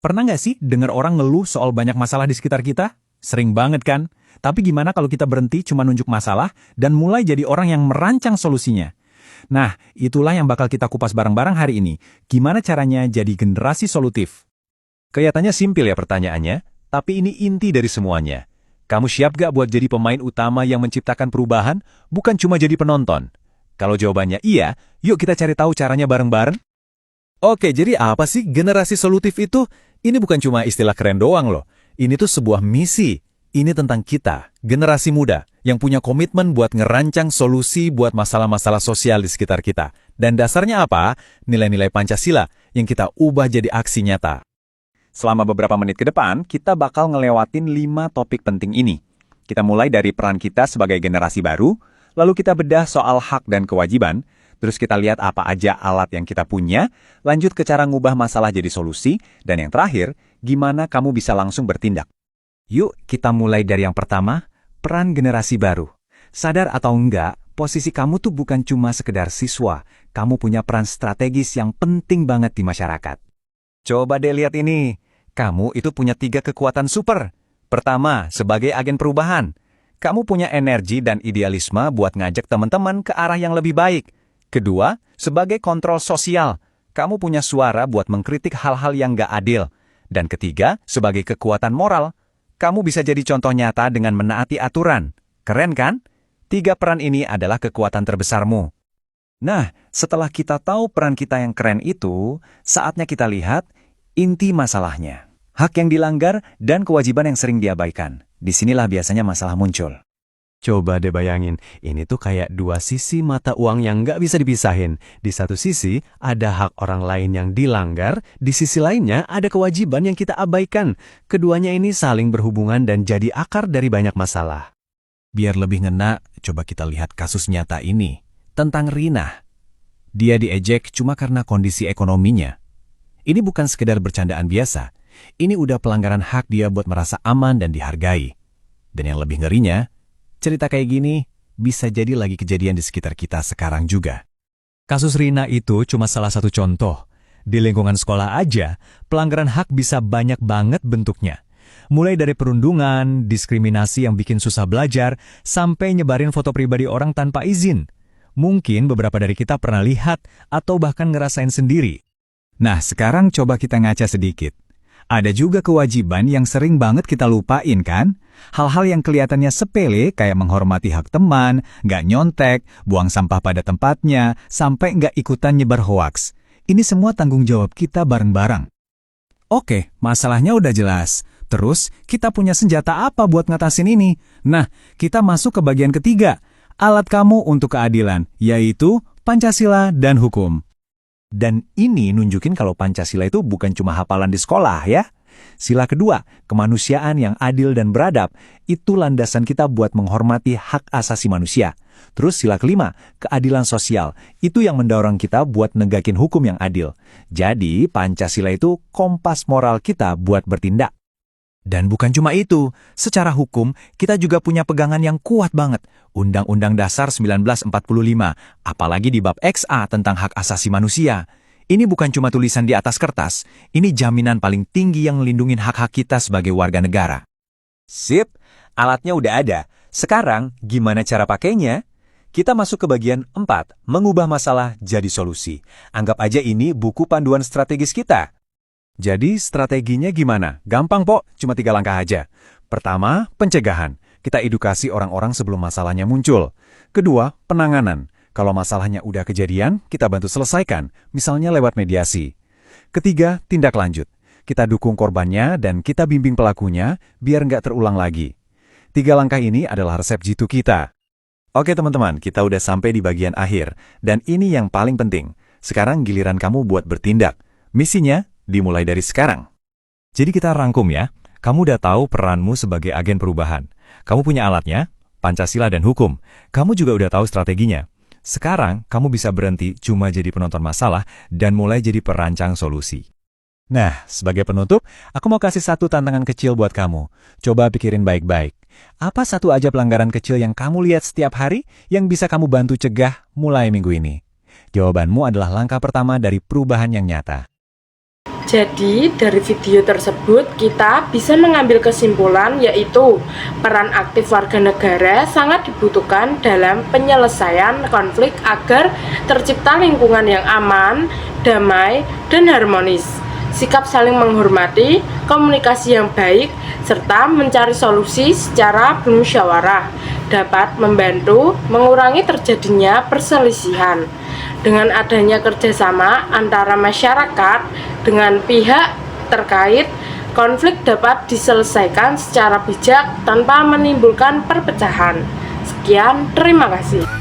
Pernah nggak sih dengar orang ngeluh soal banyak masalah di sekitar kita? Sering banget kan? Tapi gimana kalau kita berhenti cuma nunjuk masalah dan mulai jadi orang yang merancang solusinya? Nah, itulah yang bakal kita kupas bareng-bareng hari ini. Gimana caranya jadi generasi solutif? Kelihatannya simpel ya pertanyaannya, tapi ini inti dari semuanya. Kamu siap gak buat jadi pemain utama yang menciptakan perubahan, bukan cuma jadi penonton? Kalau jawabannya iya, yuk kita cari tahu caranya bareng-bareng. Oke, jadi apa sih generasi solutif itu? Ini bukan cuma istilah keren doang loh. Ini tuh sebuah misi. Ini tentang kita, generasi muda, yang punya komitmen buat ngerancang solusi buat masalah-masalah sosial di sekitar kita. Dan dasarnya apa? Nilai-nilai Pancasila yang kita ubah jadi aksi nyata. Selama beberapa menit ke depan, kita bakal ngelewatin 5 topik penting ini. Kita mulai dari peran kita sebagai generasi baru, lalu kita bedah soal hak dan kewajiban, terus kita lihat apa aja alat yang kita punya, lanjut ke cara ngubah masalah jadi solusi, dan yang terakhir, gimana kamu bisa langsung bertindak. Yuk, kita mulai dari yang pertama, peran generasi baru. Sadar atau enggak, posisi kamu tuh bukan cuma sekedar siswa, kamu punya peran strategis yang penting banget di masyarakat. Coba deh lihat ini, kamu itu punya 3 kekuatan super. Pertama, sebagai agen perubahan. Kamu punya energi dan idealisme buat ngajak teman-teman ke arah yang lebih baik. Kedua, sebagai kontrol sosial. Kamu punya suara buat mengkritik hal-hal yang gak adil. Dan ketiga, sebagai kekuatan moral. Kamu bisa jadi contoh nyata dengan menaati aturan. Keren kan? 3 peran ini adalah kekuatan terbesarmu. Nah, setelah kita tahu peran kita yang keren itu, saatnya kita lihat inti masalahnya. Hak yang dilanggar dan kewajiban yang sering diabaikan. Disinilah biasanya masalah muncul. Coba deh bayangin, ini tuh kayak 2 sisi mata uang yang nggak bisa dipisahin. Di satu sisi, ada hak orang lain yang dilanggar, di sisi lainnya ada kewajiban yang kita abaikan. Keduanya ini saling berhubungan dan jadi akar dari banyak masalah. Biar lebih ngena, coba kita lihat kasus nyata ini. Tentang Rina. Dia diejek cuma karena kondisi ekonominya. Ini bukan sekedar bercandaan biasa. Ini udah pelanggaran hak dia buat merasa aman dan dihargai. Dan yang lebih ngerinya, cerita kayak gini bisa jadi lagi kejadian di sekitar kita sekarang juga. Kasus Rina itu cuma salah satu contoh. Di lingkungan sekolah aja, pelanggaran hak bisa banyak banget bentuknya. Mulai dari perundungan, diskriminasi yang bikin susah belajar, sampai nyebarin foto pribadi orang tanpa izin. Mungkin beberapa dari kita pernah lihat atau bahkan ngerasain sendiri. Nah, sekarang coba kita ngaca sedikit. Ada juga kewajiban yang sering banget kita lupain kan? Hal-hal yang kelihatannya sepele kayak menghormati hak teman, nggak nyontek, buang sampah pada tempatnya, sampai nggak ikutan nyebar hoaks. Ini semua tanggung jawab kita bareng-bareng. Oke, masalahnya udah jelas. Terus, kita punya senjata apa buat ngatasin ini? Nah, kita masuk ke bagian ketiga. Alat kamu untuk keadilan, yaitu Pancasila dan hukum. Dan ini nunjukin kalau Pancasila itu bukan cuma hafalan di sekolah ya. Sila kedua, kemanusiaan yang adil dan beradab, itu landasan kita buat menghormati hak asasi manusia. Terus sila kelima, keadilan sosial, itu yang mendorong kita buat negakin hukum yang adil. Jadi Pancasila itu kompas moral kita buat bertindak. Dan bukan cuma itu, secara hukum kita juga punya pegangan yang kuat banget. Undang-Undang Dasar 1945, apalagi di bab XA tentang hak asasi manusia. Ini bukan cuma tulisan di atas kertas, ini jaminan paling tinggi yang ngelindungin hak-hak kita sebagai warga negara. Sip, alatnya udah ada. Sekarang, gimana cara pakainya? Kita masuk ke bagian 4, mengubah masalah jadi solusi. Anggap aja ini buku panduan strategis kita. Jadi strateginya gimana? Gampang Pok, cuma 3 langkah aja. Pertama, pencegahan. Kita edukasi orang-orang sebelum masalahnya muncul. Kedua, penanganan. Kalau masalahnya udah kejadian, kita bantu selesaikan, misalnya lewat mediasi. Ketiga, tindak lanjut. Kita dukung korbannya dan kita bimbing pelakunya biar nggak terulang lagi. 3 langkah ini adalah resep jitu kita. Oke teman-teman, kita udah sampai di bagian akhir. Dan ini yang paling penting. Sekarang giliran kamu buat bertindak. Misinya dimulai dari sekarang. Jadi kita rangkum ya, kamu udah tahu peranmu sebagai agen perubahan. Kamu punya alatnya, Pancasila dan hukum. Kamu juga udah tahu strateginya. Sekarang, kamu bisa berhenti cuma jadi penonton masalah dan mulai jadi perancang solusi. Nah, sebagai penutup, aku mau kasih satu tantangan kecil buat kamu. Coba pikirin baik-baik. Apa satu aja pelanggaran kecil yang kamu lihat setiap hari yang bisa kamu bantu cegah mulai minggu ini? Jawabanmu adalah langkah pertama dari perubahan yang nyata. Jadi, dari video tersebut kita bisa mengambil kesimpulan yaitu peran aktif warga negara sangat dibutuhkan dalam penyelesaian konflik agar tercipta lingkungan yang aman, damai, dan harmonis. Sikap saling menghormati, komunikasi yang baik, serta mencari solusi secara bermusyawarah dapat membantu mengurangi terjadinya perselisihan. Dengan adanya kerjasama antara masyarakat dengan pihak terkait, konflik dapat diselesaikan secara bijak tanpa menimbulkan perpecahan. Sekian, terima kasih.